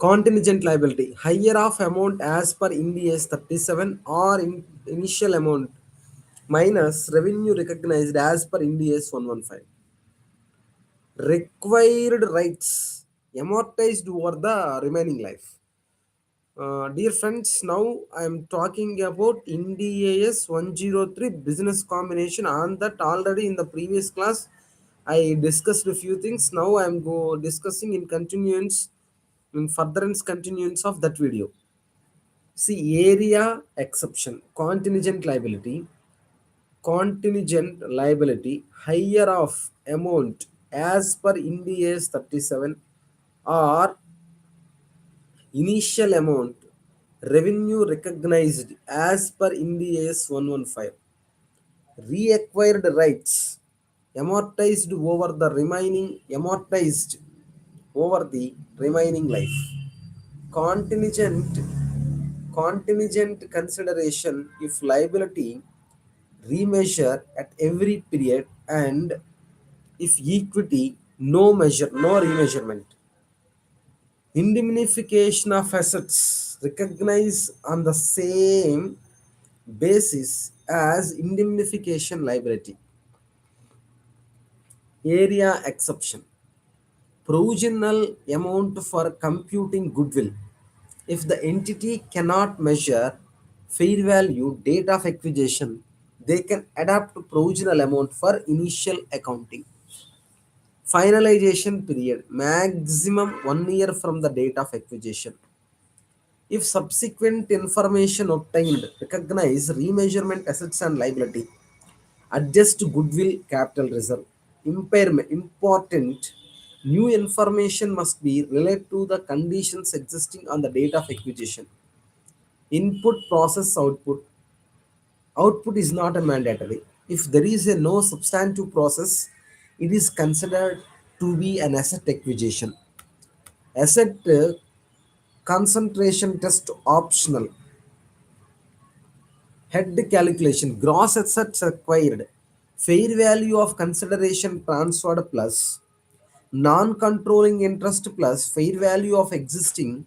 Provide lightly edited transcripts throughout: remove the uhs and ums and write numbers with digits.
Contingent liability, higher of amount as per Ind AS 37 or initial amount minus revenue recognized as per Ind AS 115. Required rights amortized over the remaining life. Dear friends, now I am talking about Ind AS 103 business combination. On that already in the previous class I discussed a few things. Now I am discussing in continuance, in furtherance continuance of that video. See, area exception, contingent liability higher of amount as per Ind AS 37 or initial amount revenue recognized as per Ind AS 115. Reacquired rights amortized over the remaining life. Contingent contingent consideration if liability remeasure at every period and if equity no remeasurement. Indemnification of assets recognized on the same basis as indemnification liability. Area exception, provisional amount for computing goodwill. If the entity cannot measure fair value date of acquisition, they can adapt provisional amount for initial accounting. Finalization period, maximum 1 year from the date of acquisition. If subsequent information obtained recognize remeasurement assets and liability, adjust goodwill capital reserve. Impairment, important, new information must be related to the conditions existing on the date of acquisition. Input process output is not a mandatory. If there is a no substantive process, it is considered to be an asset acquisition. Asset concentration test optional. Head calculation, gross assets acquired, fair value of consideration transferred plus non-controlling interest plus fair value of existing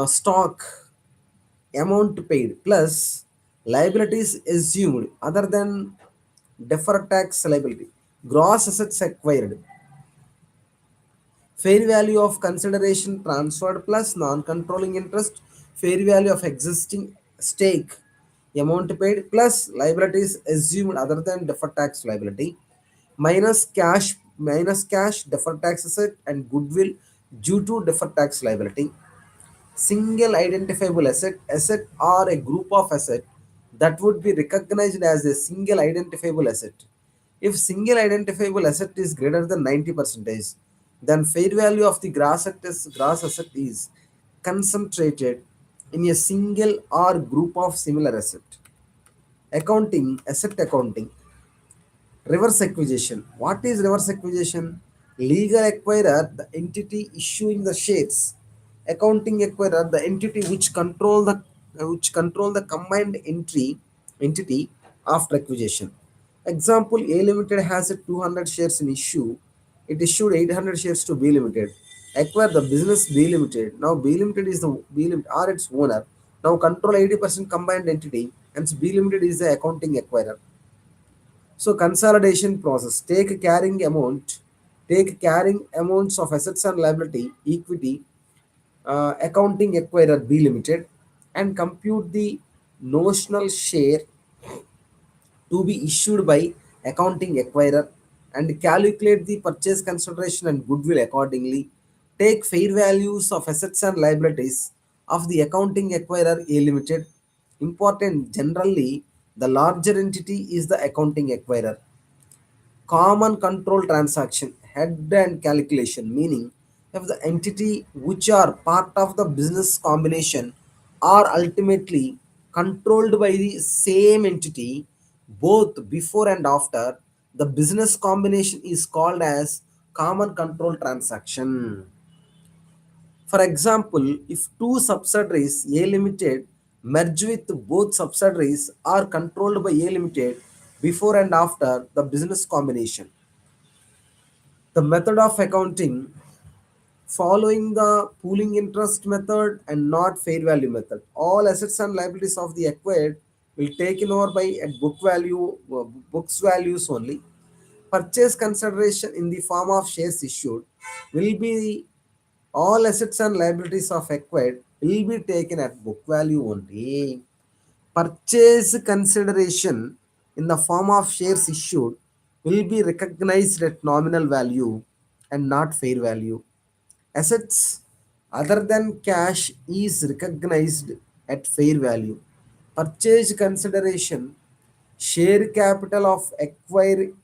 stock amount paid plus liabilities assumed other than deferred tax liability. Gross assets acquired, fair value of consideration transferred plus non-controlling interest, fair value of existing stake amount paid plus liabilities assumed other than deferred tax liability, minus cash deferred tax asset and goodwill due to deferred tax liability. Single identifiable asset or a group of asset that would be recognized as a single identifiable asset. If single identifiable asset is greater than 90 percentage, then fair value of the gross asset is concentrated in a single or group of similar asset. Asset accounting. Reverse acquisition. What is reverse acquisition? Legal acquirer, the entity issuing the shares. Accounting acquirer, the entity which control the combined entity after acquisition. Example: A Limited has a 200 shares in issue. It issued 800 shares to B Limited. Acquire the business B Limited. Now B Limited is the B Limited or its owner. Now control 80% combined entity, and B Limited is the accounting acquirer. So consolidation process, take carrying amounts of assets and liability, equity, accounting acquirer B Limited, and compute the notional share to be issued by accounting acquirer and calculate the purchase consideration and goodwill accordingly. Take fair values of assets and liabilities of the accounting acquirer A Limited. Important, generally, the larger entity is the accounting acquirer. Common control transaction, head and calculation, meaning if the entity which are part of the business combination are ultimately controlled by the same entity both before and after the business combination is called as common control transaction. For example, if two subsidiaries A Limited merge with both subsidiaries are controlled by A Limited before and after the business combination. The method of accounting following the pooling interest method and not fair value method. All assets and liabilities of the acquired will taken over by at book value, books values only. Purchase consideration in the form of shares issued will be all assets and liabilities of acquired will be taken at book value only. Purchase consideration in the form of shares issued will be recognized at nominal value and not fair value. Assets other than cash is recognized at fair value. Purchase consideration, share capital of acquiring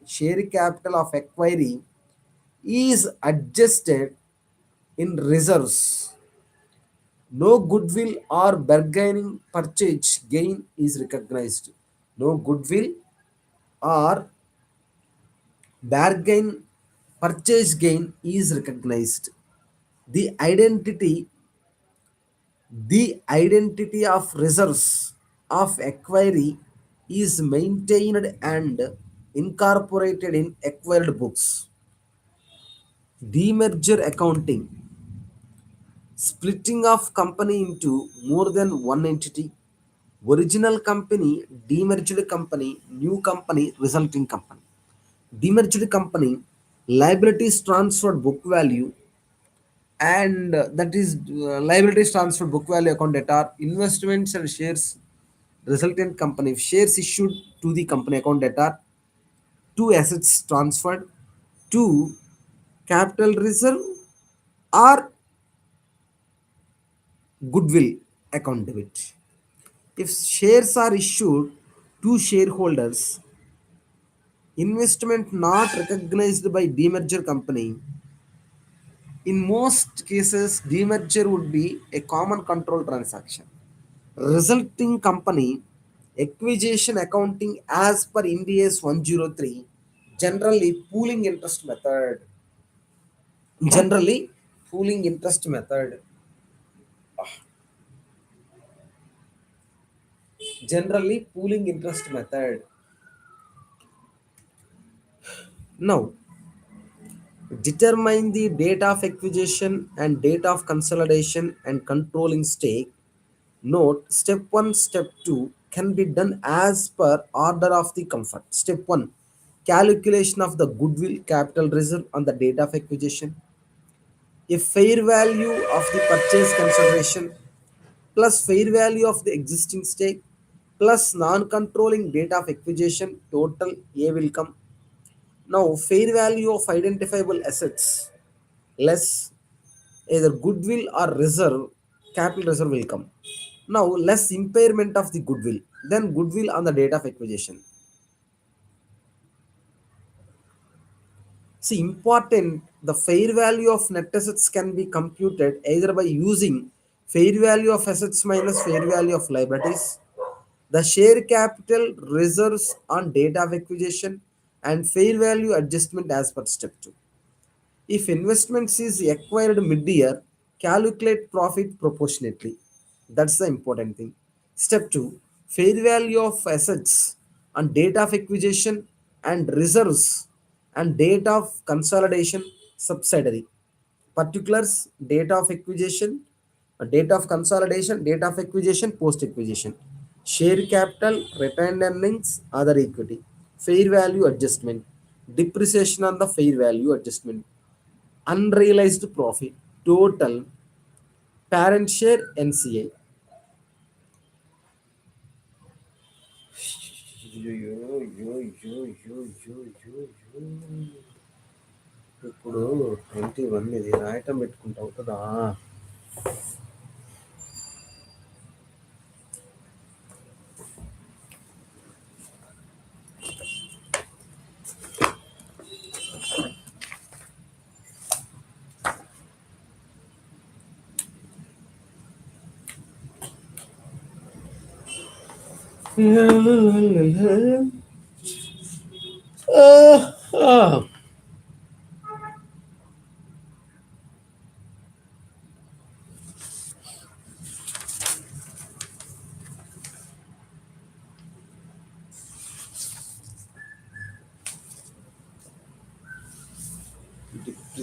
is adjusted in reserves. No goodwill or bargaining purchase gain is recognized. No goodwill or bargain purchase gain is recognized. The identity the identity of reserves of acquiry is maintained and incorporated in acquired books. Demerger accounting, splitting of company into more than one entity. Original company, demerged company, new company, resulting company. Demerged company, liabilities transferred book value, and that is liabilities transferred book value account data, investments and shares resultant company, shares issued to the company account data, two assets transferred, two capital reserve or goodwill account debit. If shares are issued to shareholders, investment not recognized by demerger company, in most cases demerger would be a common control transaction. Resulting company acquisition accounting as per Ind-AS 103, generally pooling interest method. Generally pooling interest method. Generally pooling interest method. Now, determine the date of acquisition and date of consolidation and controlling stake. Note, step 1, step 2 can be done as per order of the comfort. Step 1, calculation of the goodwill capital reserve on the date of acquisition. A fair value of the purchase consideration plus fair value of the existing stake plus non-controlling date of acquisition total A will come. Now, fair value of identifiable assets less either goodwill or reserve, capital reserve will come. Now, less impairment of the goodwill, then goodwill on the date of acquisition. See, important, the fair value of net assets can be computed either by using fair value of assets minus fair value of liabilities, the share capital reserves on date of acquisition, and fair value adjustment as per step 2. If investments is acquired mid-year, calculate profit proportionately. That's the important thing. Step 2, fair value of assets on date of acquisition and reserves and date of consolidation subsidiary. Particulars, date of acquisition, date of consolidation, date of acquisition, post acquisition. Share capital, retained earnings, other equity. Fair value adjustment, depreciation on the fair value adjustment, unrealized profit, total, parent share, NCA. ఇప్పుడు 21 ఇది రాయటం పెట్టుకుంటా అవుతుందా?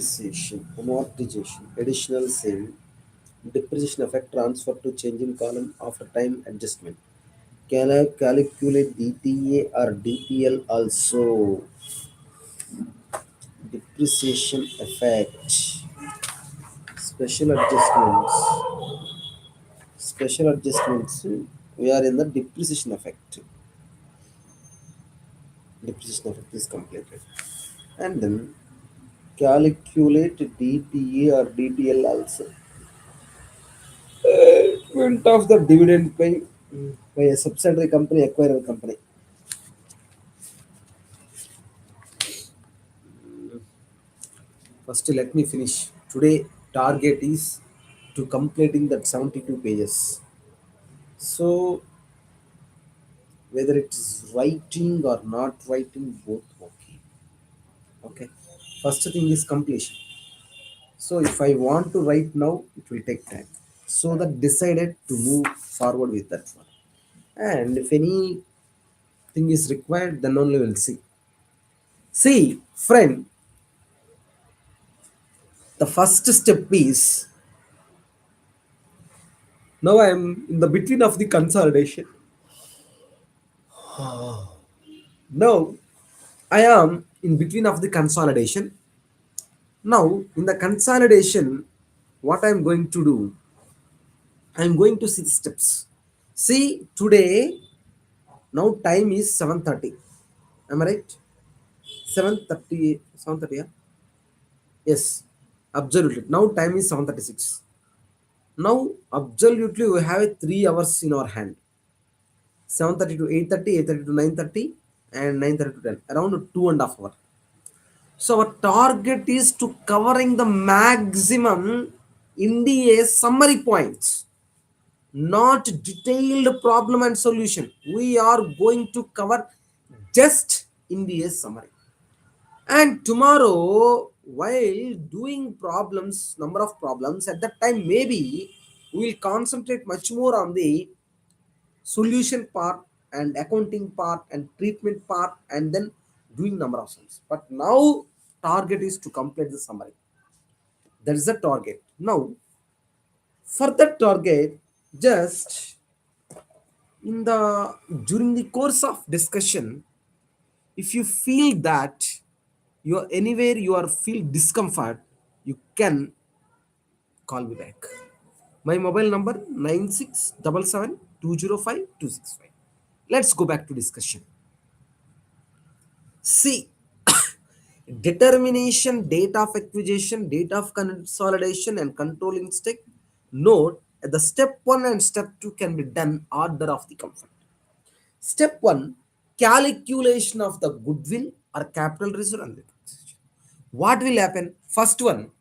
depreciation, amortization, additional saving, depreciation effect transfer to change in column after time adjustment. Calculate DTA or DPL also. Depreciation effect, special adjustments, special adjustments. We are in the depreciation effect. Depreciation effect is completed, and then calculate DTA or DTL also. Payment of the dividend by a subsidiary company, acquirer company. First, let me finish. Today, target is to completing that 72 pages. So, whether it is writing or not writing, both okay. Okay. First thing is completion. So, if I want to write now, it will take time. So, that decided to move forward with that one. And if anything is required, then only we'll see. See, friend, the first step is now I am in the between of the consolidation. Now I am in between of the consolidation. Now in the consolidation, what I am going to do, I am going to see the steps. See today, now time is 7:30. Am I right? 7:30, 7:30. Yeah? Yes, absolutely. Now time is 7:36. Now absolutely we have 3 hours in our hand. 7:30 to 8:30, 8:30 to 9:30, and 9:30 to 10. Around 2.5 hours. So our target is to covering the maximum NDA summary points, not detailed problem and solution. We are going to cover just NDA summary. And tomorrow, while doing problems, number of problems, at that time maybe we will concentrate much more on the solution part and accounting part and treatment part and then doing number of sums. But now target is to complete the summary. That is the target. Now for that target, just in the during the course of discussion, if you feel that you are anywhere you are feel discomfort, you can call me back. My mobile number 9677 205 265. Let's go back to discussion. See, determination, date of acquisition, date of consolidation, and controlling stake. Note the step 1 and step 2 can be done order of the comfort. Step 1, calculation of the goodwill or capital reserve and acquisition. What will happen? First one,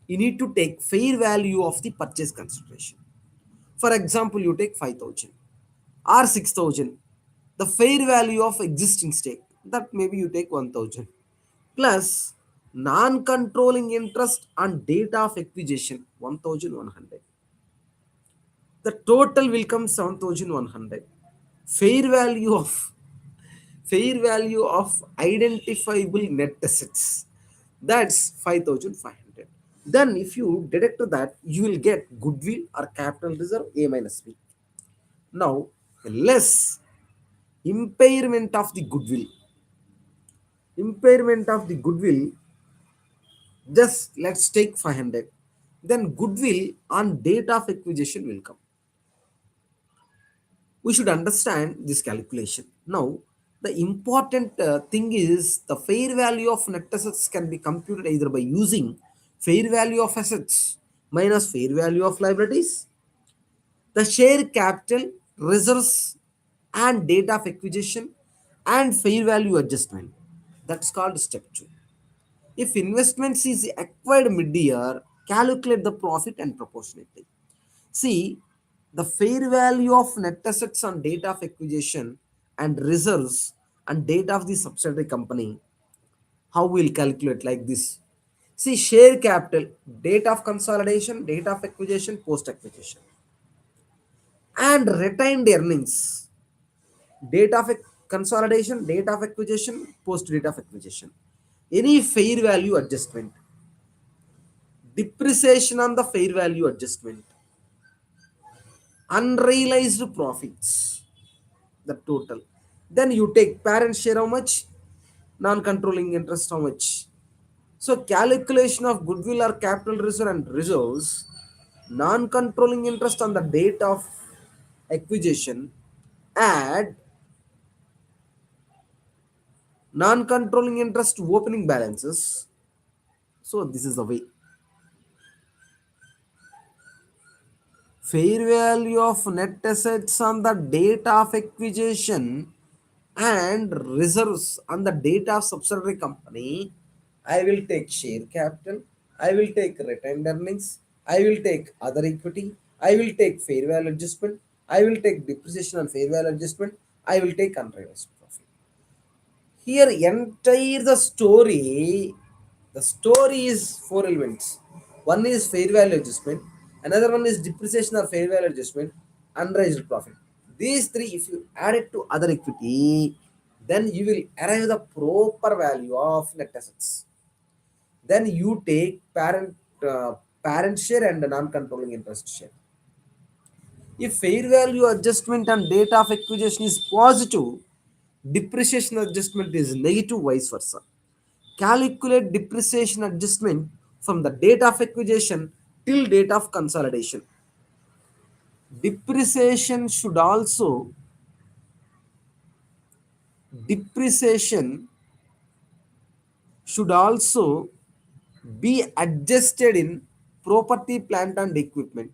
you need to take fair value of the purchase consideration. For example, you take 5,000 or 6,000. The fair value of existing stake, that maybe you take 1,000 plus non-controlling interest on date of acquisition 1,100. The total will come 7,100. Fair value of fair value of identifiable net assets, that's 5,500. Then if you deduct that, you will get goodwill or capital reserve A minus B. Now less impairment of the goodwill. Impairment of the goodwill, just let's take 500. Then goodwill on date of acquisition will come. We should understand this calculation. Now, the important thing is the fair value of net assets can be computed either by using fair value of assets minus fair value of liabilities, the share capital, reserves, and date of acquisition, and fair value adjustment. That's called step 2. If investments is acquired mid-year, calculate the profit and proportionately. See, the fair value of net assets on date of acquisition and reserves and date of the subsidiary company, how we'll calculate like this. See, share capital, date of consolidation, date of acquisition, post acquisition, and retained earnings, date of consolidation, date of acquisition, post date of acquisition. Any fair value adjustment. depreciation on the fair value adjustment, unrealized profits, the total. Then you take parent share how much, non-controlling interest how much. So calculation of goodwill or capital reserve and reserves, non-controlling interest on the date of acquisition, add non-controlling interest to opening balances. So this is the way. Fair value of net assets on the date of acquisition and reserves on the date of subsidiary company. I will take share capital, I will take retained earnings, I will take other equity, I will take fair value adjustment, I will take depreciation and fair value adjustment, I will take unrealized profit. Here entire the story is four elements. One is fair value adjustment, another one is depreciation or fair value adjustment, unrealized profit. These three if you add it to other equity, then you will arrive the proper value of net assets. Then you take parent share and non-controlling interest share. If fair value adjustment and date of acquisition is positive, depreciation adjustment is negative, vice versa. Calculate depreciation adjustment from the date of acquisition till date of consolidation. Depreciation should also depreciation should also be adjusted in property, plant and equipment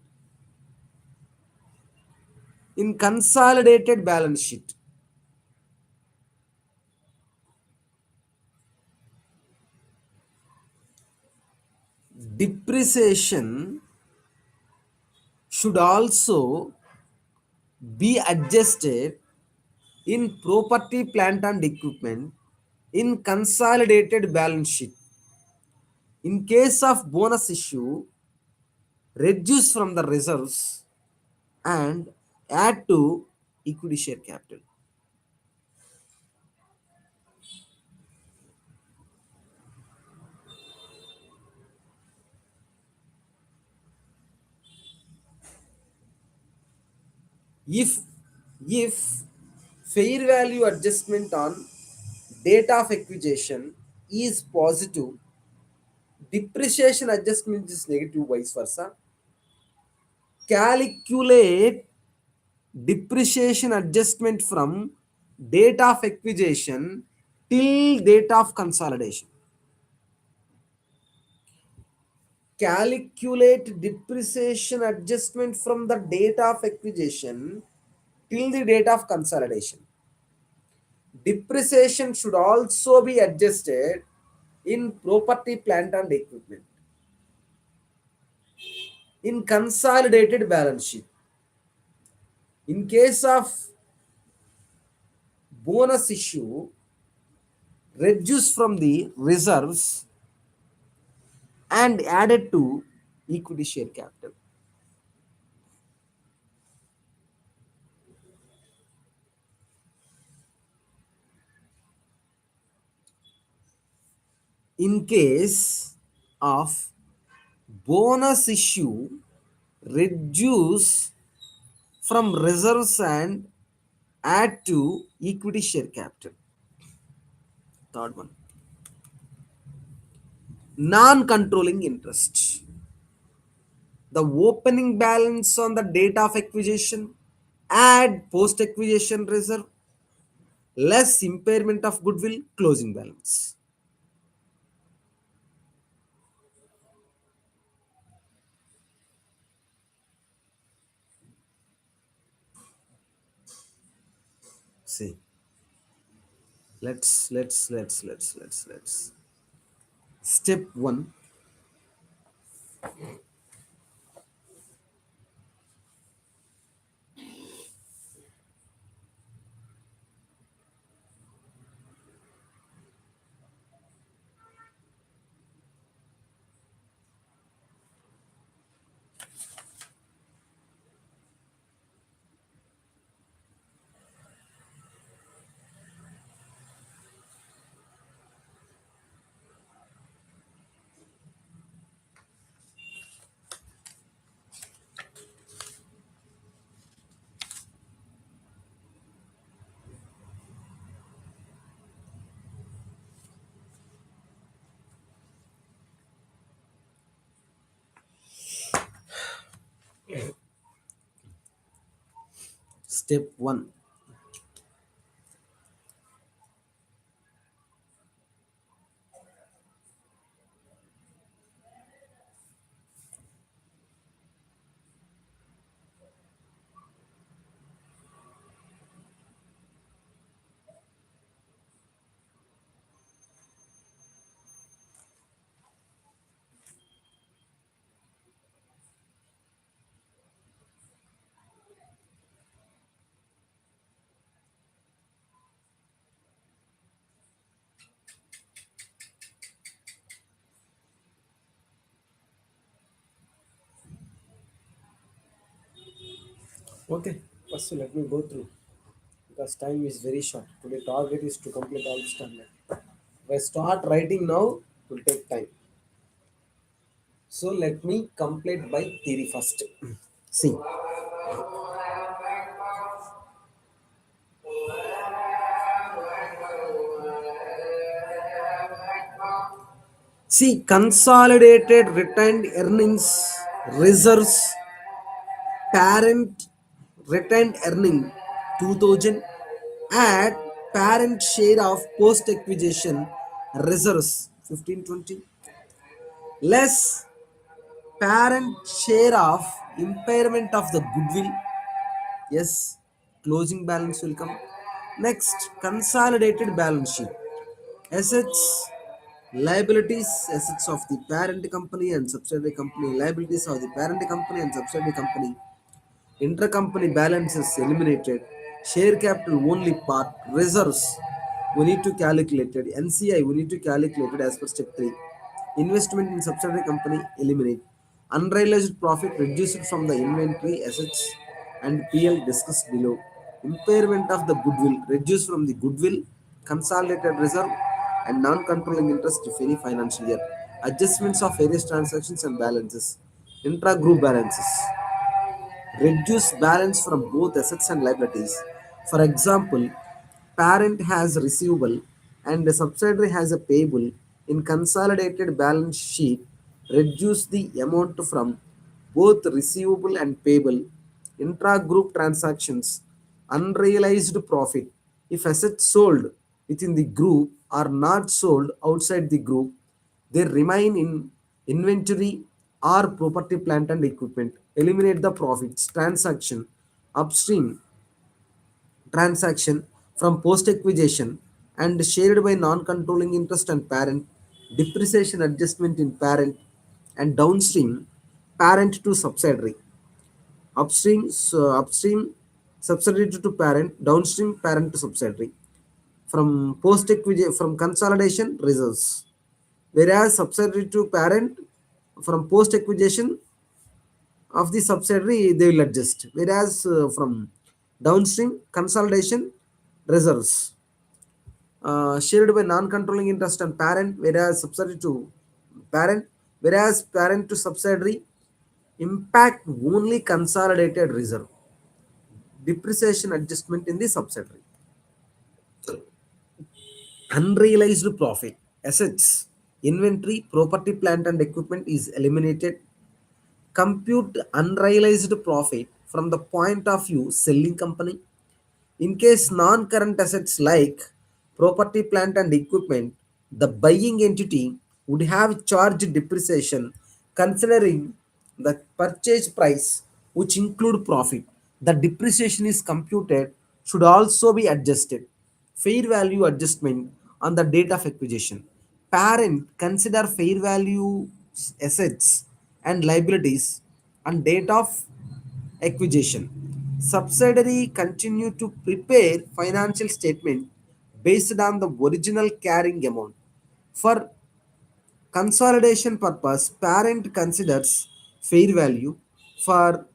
in consolidated balance sheet. Depreciation should also be adjusted in property, plant and equipment in consolidated balance sheet. In case of bonus issue, reduce from the reserves and add to equity share capital. If if fair value adjustment on date of acquisition is positive, depreciation adjustment is negative, vice versa. Calculate depreciation adjustment from date of acquisition till date of consolidation. Calculate depreciation adjustment from the date of acquisition till the date of consolidation. Depreciation should also be adjusted in property, plant and equipment in consolidated balance sheet. In case of bonus issue, reduce from the reserves and added to equity share capital. In case of bonus issue, reduce from reserves and add to equity share capital. Third one, non-controlling interest. The opening balance on the date of acquisition, add post-acquisition reserve, less impairment of goodwill, closing balance. See, let's. Step one, Step 1. Okay, first let me go through because time is very short. Today target is to complete all the standard. If I start writing now, it will take time. So let me complete by theory first. See, consolidated retained earnings reserves parent retained earning 2000 at parent share of post acquisition reserves 1520 less parent share of impairment of the goodwill. Yes, closing balance will come. Next, consolidated balance sheet. Assets, liabilities, assets of the parent company and subsidiary company, liabilities of the parent company and subsidiary company. Intercompany balances eliminated. Share capital only part. Reserves we need to calculate it. NCI we need to calculate it as per step 3. Investment in subsidiary company eliminate. Unrealized profit reduced from the inventory assets and PL discussed below. Impairment of the goodwill reduced from the goodwill, consolidated reserve, and non-controlling interest if any financial year. Adjustments of various transactions and balances. Intra-group balances reduce balance from both assets and liabilities. For example, parent has receivable and the subsidiary has a payable. In consolidated balance sheet, reduce the amount from both receivable and payable. Intra-group transactions, unrealized profit. If assets sold within the group are not sold outside the group, they remain in inventory or property, plant and equipment. Eliminate the profits. Transaction, upstream transaction from post acquisition and shared by non-controlling interest and parent. Depreciation adjustment in parent and downstream parent to subsidiary. Upstream subsidiary to parent, downstream parent to subsidiary. From post acquisition, from consolidation reserves, whereas subsidiary to parent, from post acquisition of the subsidiary they will adjust, whereas from downstream consolidation reserves, shared by non-controlling interest and parent, whereas subsidiary to parent, whereas parent to subsidiary impact only consolidated reserve. Depreciation adjustment in the subsidiary. Unrealized profit, assets, inventory, property, plant and equipment is eliminated. Compute unrealized profit from the point of view selling company. In case non-current assets like property, plant and equipment, the buying entity would have charged depreciation considering the purchase price which include profit. The depreciation is computed should also be adjusted. Fair value adjustment on the date of acquisition. Parent consider fair value assets and liabilities on date of acquisition. Subsidiary continue to prepare financial statement based on the original carrying amount. For consolidation purpose, parent considers fair value for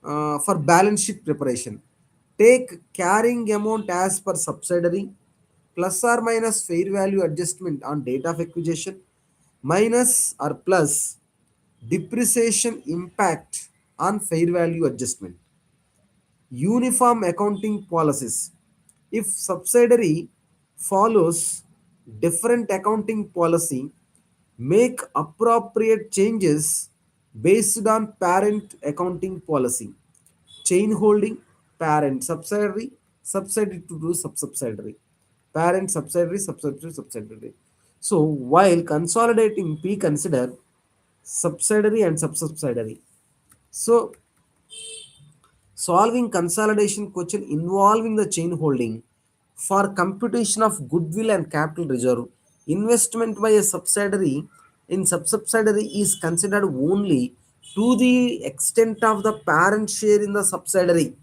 balance sheet preparation. Take carrying amount as per subsidiary plus or minus fair value adjustment on date of acquisition minus or plus depreciation impact on fair value adjustment. Uniform accounting policies. If subsidiary follows different accounting policy, make appropriate changes based on parent accounting policy. Chain holding, parent subsidiary, subsidiary to subsidiary, parent subsidiary, subsidiary subsidiary. So while consolidating P consider subsidiary and subsidiary. So solving consolidation question involving the chain holding for computation of goodwill and capital reserve, investment by a subsidiary in subsidiary is considered only to the extent of the parent share in the subsidiary,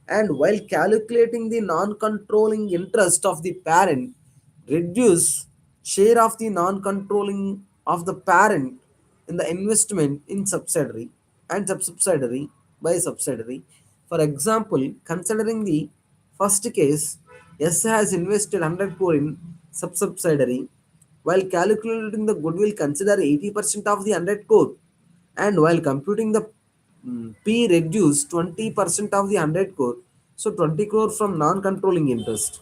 and while calculating the non-controlling interest of the parent, reduce share of the non-controlling of the parent in the investment in subsidiary and subsidiary by subsidiary. For example, considering the first case, S has invested 100 crore in subsidiary. While calculating the goodwill, consider 80% of the 100 crore, and while computing the P reduce 20% of the 100 crore, so 20 crore from non-controlling interest.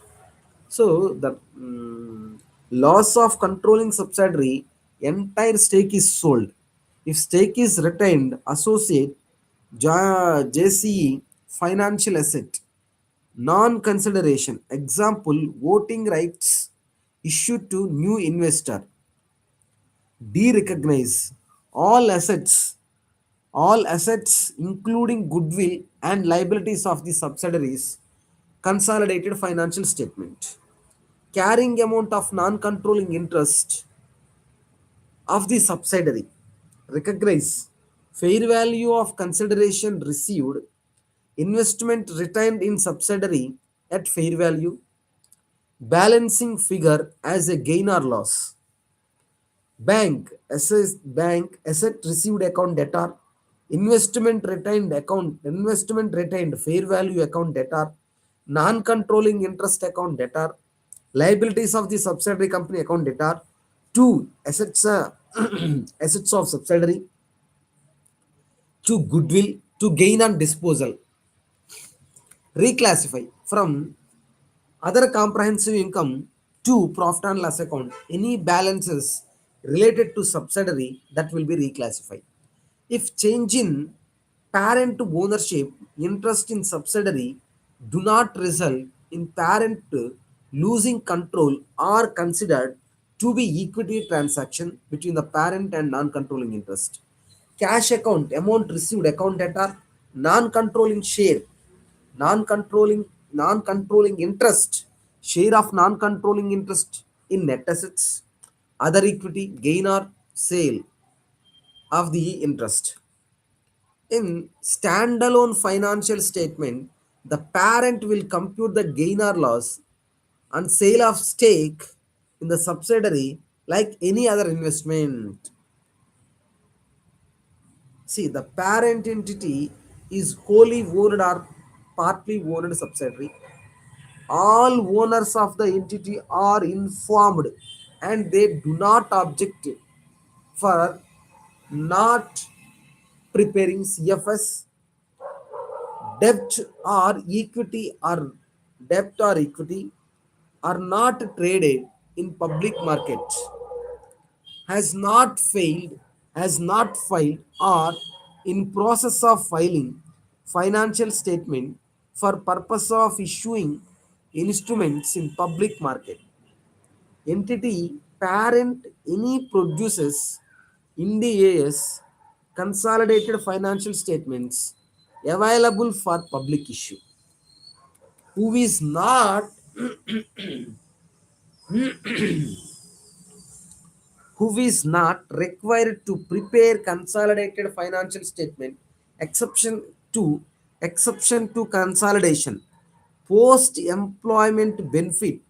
So the loss of controlling subsidiary, entire stake is sold. If stake is retained, associate JCE financial asset, non-consideration. Example: voting rights issued to new investor. De-recognize all assets, all assets including goodwill and liabilities of the subsidiaries, consolidated financial statement. Carrying amount of non-controlling interest of the subsidiary. Recognize fair value of consideration received, investment retained in subsidiary at fair value, balancing figure as a gain or loss. Bank asset received account debtor, investment retained fair value account debtor, non-controlling interest account debtor, liabilities of the subsidiary company account debtor, two assets assets of subsidiary, to goodwill, to gain on disposal. Reclassify from other comprehensive income to profit and loss account any balances related to subsidiary that will be reclassified. If change in parent ownership interest in subsidiary do not result in parent losing control are considered to be equity transaction between the parent and non-controlling interest. Cash account, amount received, account debtor, non-controlling share, non-controlling interest, share of non-controlling interest in net assets, other equity, gain or sale of the interest. In standalone financial statement, the parent will compute the gain or loss on sale of stake in the subsidiary like any other investment. See, the parent entity is wholly owned or partly owned subsidiary. All owners of the entity are informed and they do not object for not preparing CFS. Debt or equity or debt or equity are not traded in public markets, has not filed or in process of filing financial statement for purpose of issuing instruments in public market. Entity parent any produces IND-AS consolidated financial statements available for public issue, who is not required to prepare consolidated financial statement, exception exception to consolidation, post employment benefit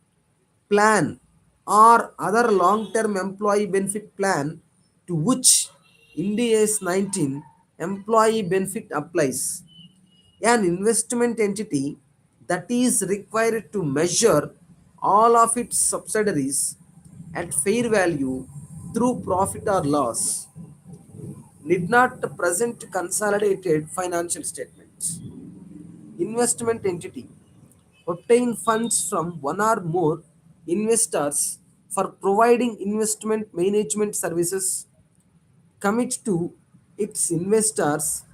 plan or other long term employee benefit plan to which IND-AS 19 employee benefit applies. An investment entity that is required to measure all of its subsidiaries at fair value through profit or loss need not present consolidated financial statements. Investment entity obtain funds from one or more investors for providing investment management services, commit to its investors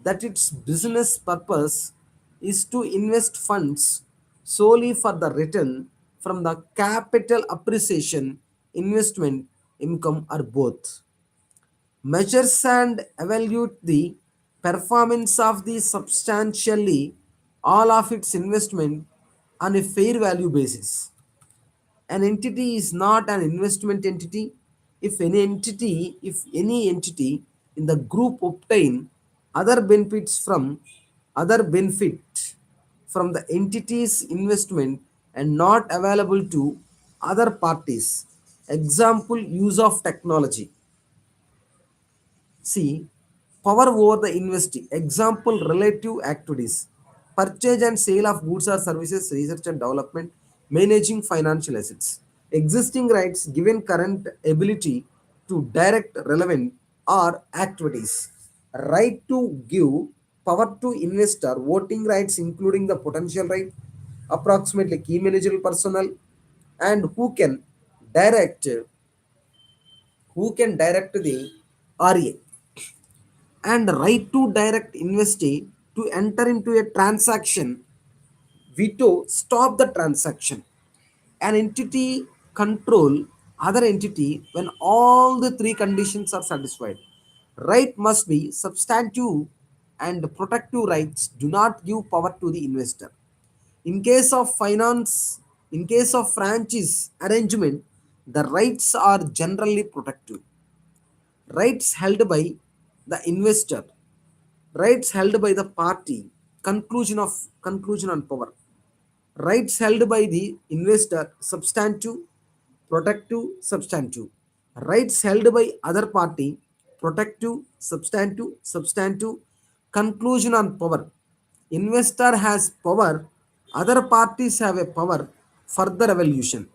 that its business purpose is to invest funds solely for the return from the capital appreciation, investment income, or both. Measures and evaluate the performance of the substantially all of its investment on a fair value basis. An entity is not an investment entity if any entity in the group obtain other benefits from other benefit from the entity's investment and not available to other parties. Example, use of technology. See, power over the investee. Example, relative activities. Purchase and sale of goods or services, research and development, managing financial assets. Existing rights given current ability to direct relevant or activities. Right to give power to investor, voting rights including the potential right, approximately key managerial personnel, and direct who can direct the RA, and right to direct investee to enter into a transaction, veto stop the transaction. An entity control other entity when all the three conditions are satisfied. Right must be substantive and protective rights do not give power to the investor. In case of finance, in case of franchise arrangement, the rights are generally protective. Rights held by the investor, rights held by the party, conclusion on power. Rights held by the investor, substantive, protective, substantive. Rights held by other party, protective, substantive, conclusion on power. Investor has power, other parties have a power, further evolution.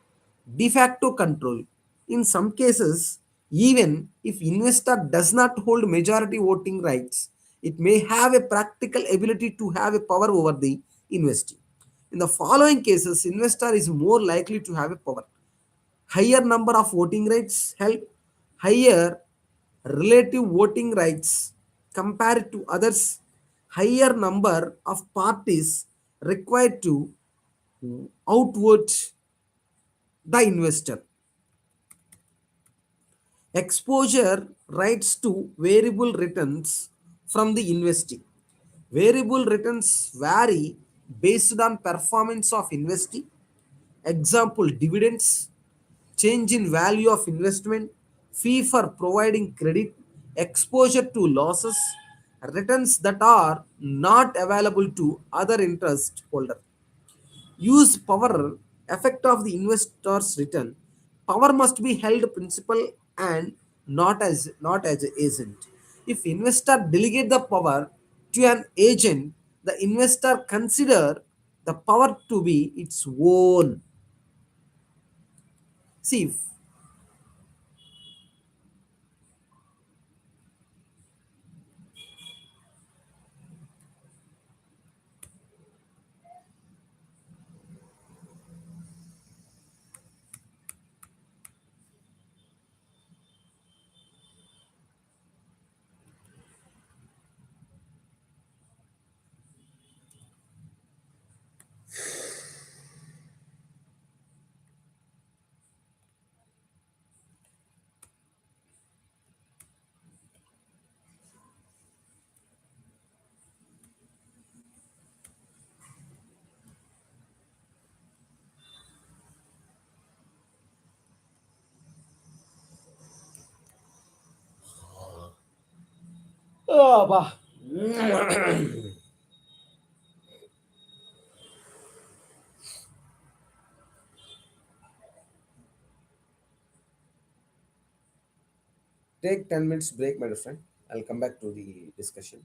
De facto control. In some cases, even if investor does not hold majority voting rights, it may have a practical ability to have a power over the investee. In the following cases, investor is more likely to have a power. Higher number of voting rights held, higher relative voting rights compared to others, higher number of parties required to outvote the investor. Exposure rights to variable returns from the investee. Variable returns vary based on performance of investee. Example, dividends, change in value of investment, fee for providing credit, exposure to losses, returns that are not available to other interest holder. Use power, effect of the investor's return. Power must be held principal and not as agent. If investor delegate the power to an agent, the investor consider the power to be its own. See, oh, bah. Take 10 minutes break, my friend. I'll come back to the discussion.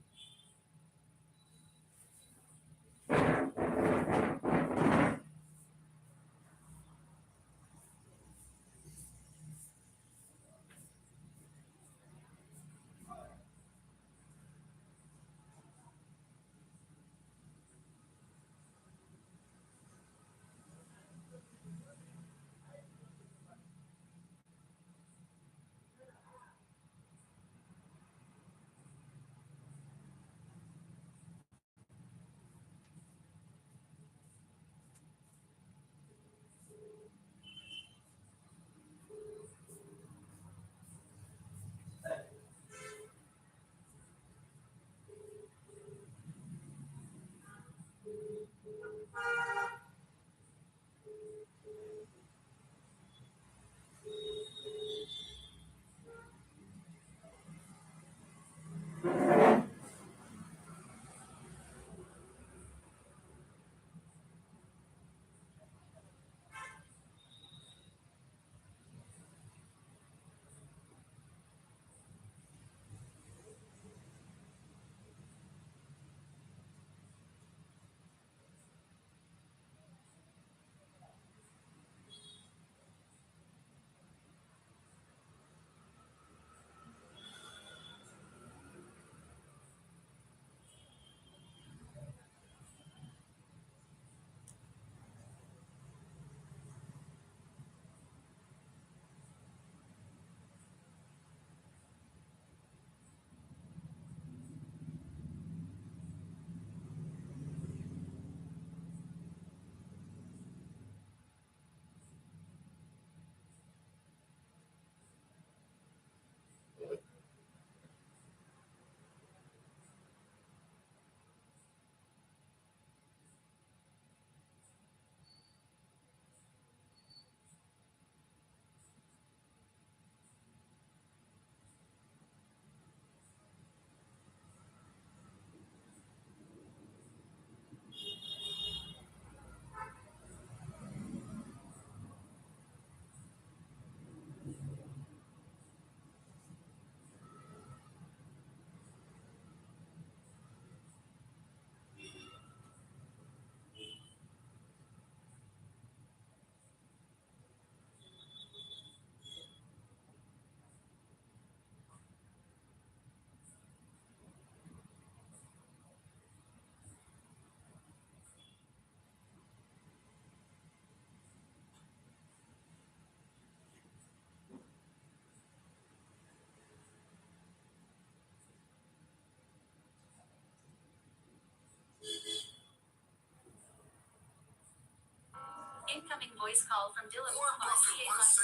Incoming voice call from 𝒠𝒂𝓂𝓂.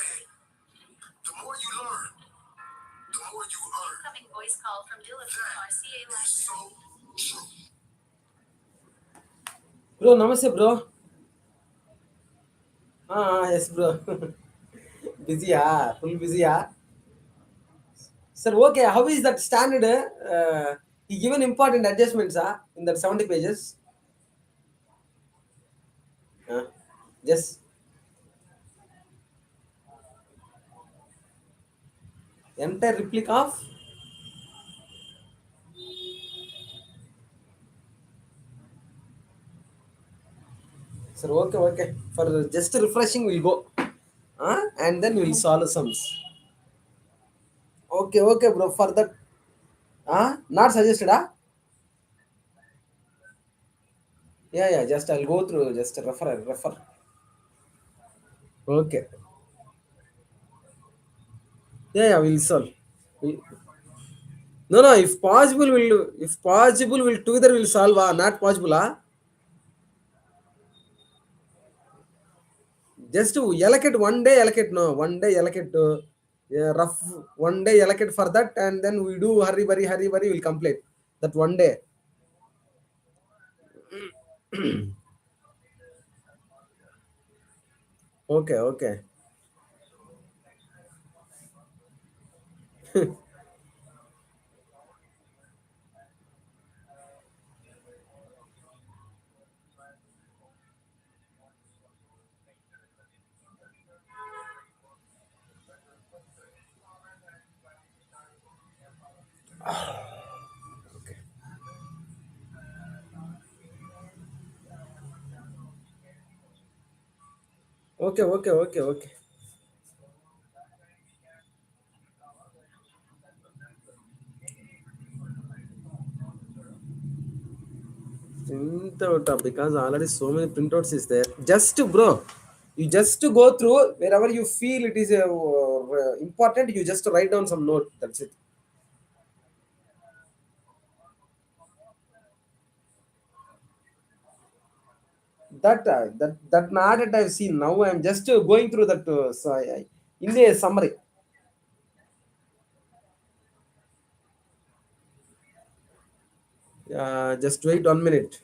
The more you learn, the more you earn. Incoming voice call from 𝒠𝒂𝓂𝓂. So true. Bro, namaste, bro. Yes, bro. Busy, full busy, Sir, okay. How is that standard? He given important adjustments, in that 70 pages. Just entire replica of. Sir, okay, okay. For just refreshing, we'll go. And then we'll solve sums. Okay, okay, bro. For that, not suggested, Yeah, yeah. Just I'll go through. Just refer. Okay. Yeah, yeah. We'll solve. We- No, no. If possible, will together will solve. Not possible, Just to allocate one day, allocate no. One day allocate to, yeah, rough. One day allocate for that, and then we do hurry, we'll complete that one day. Okay, okay. Okay, okay, okay, okay. Print out, because already so many printouts is there. Just to, bro, you just to go through wherever you feel it is important. You just write down some note. That's it. That not that I've seen. Now I'm just going through that. In a summary. Just wait 1 minute.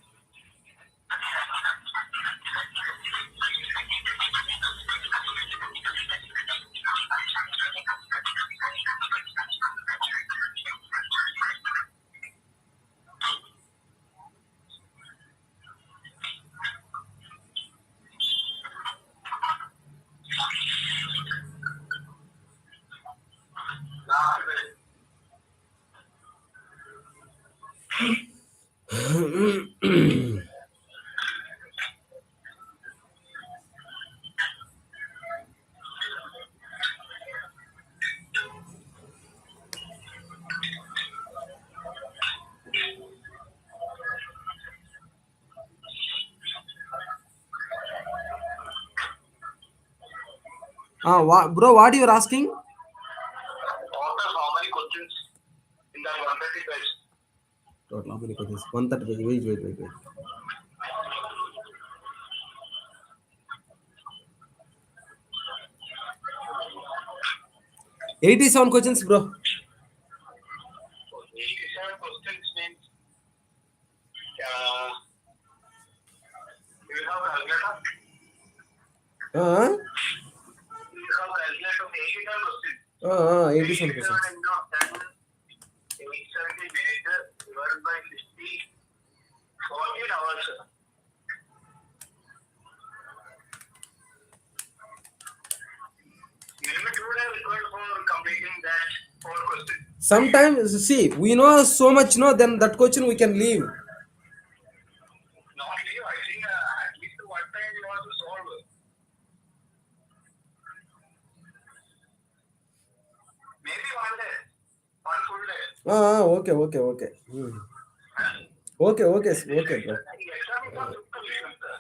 Bro, what you are asking? Total how many questions in that 130 page? Total how many questions? 130. Wait. 87 questions, bro. 87 questions means you will have calculator. Uh, You will have calculator of 87 questions. 87 questions. 87 into 10, 870 minutes divided by 60, 14 hours. Minimum 2 days required for completing that 4 questions. Sometimes, see, we know so much, then that question we can leave. Not leave, I think at least one time you want to solve. Maybe one day, one full day. Okay. Okay, bro. The exam is not super difficult, sir.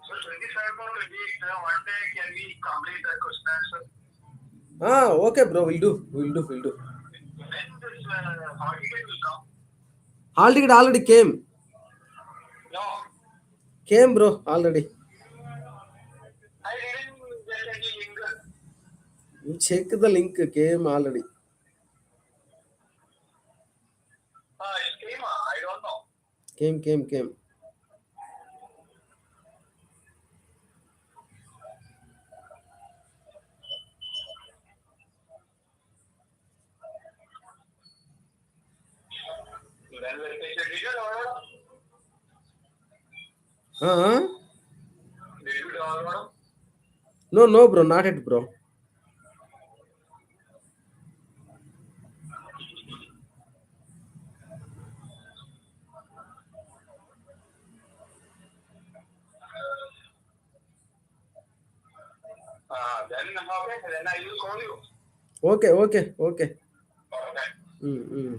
So 27 or 28, one day can we complete that question answer? Okay, bro. We'll do. When this hall ticket will come? Hall ticket already came. No. Came, bro, already. You check the link came already. It came. I don't know. Came. Then let me check. Did you download? Uh-huh. Did you download? No, bro, not it, bro. Then okay. Then I will call you. Okay. Okay. Mm.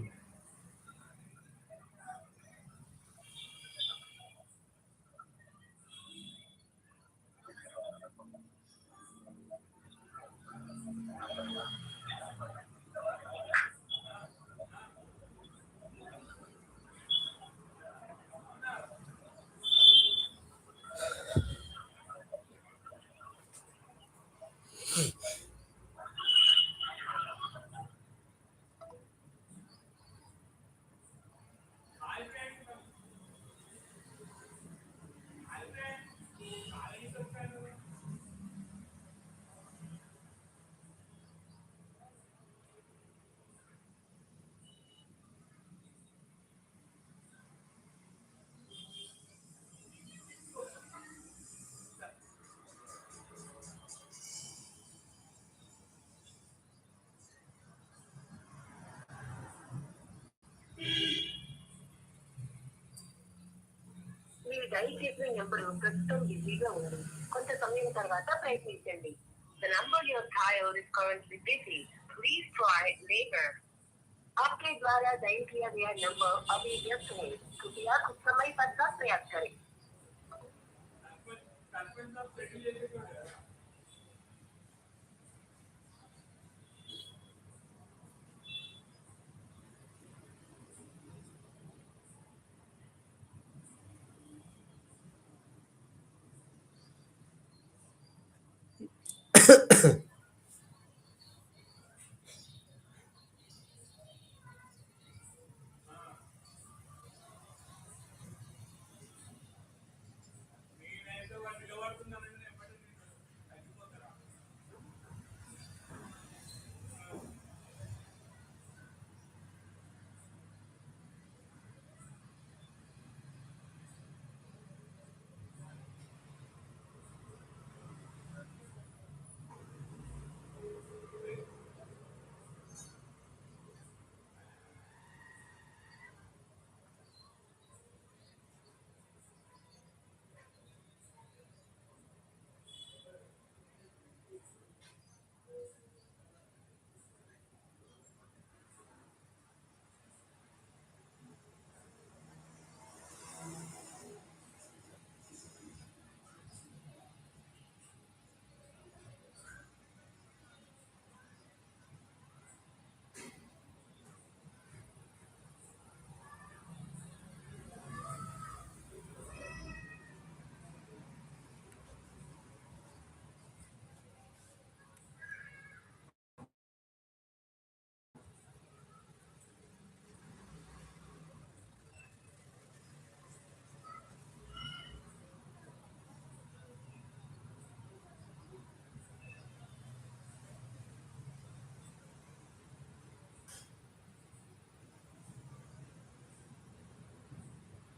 మీరు dial చేసిన number ప్రస్తుతం బిజీగా ఉంది. కొంత సమయం తర్వాత ప్రయత్నించండి. The number you have dialed is currently busy. Please try later. आपके द्वारा डायल किया गया नंबर अभी व्यस्त है. कृपया कुछ समय पश्चात प्रयास करें.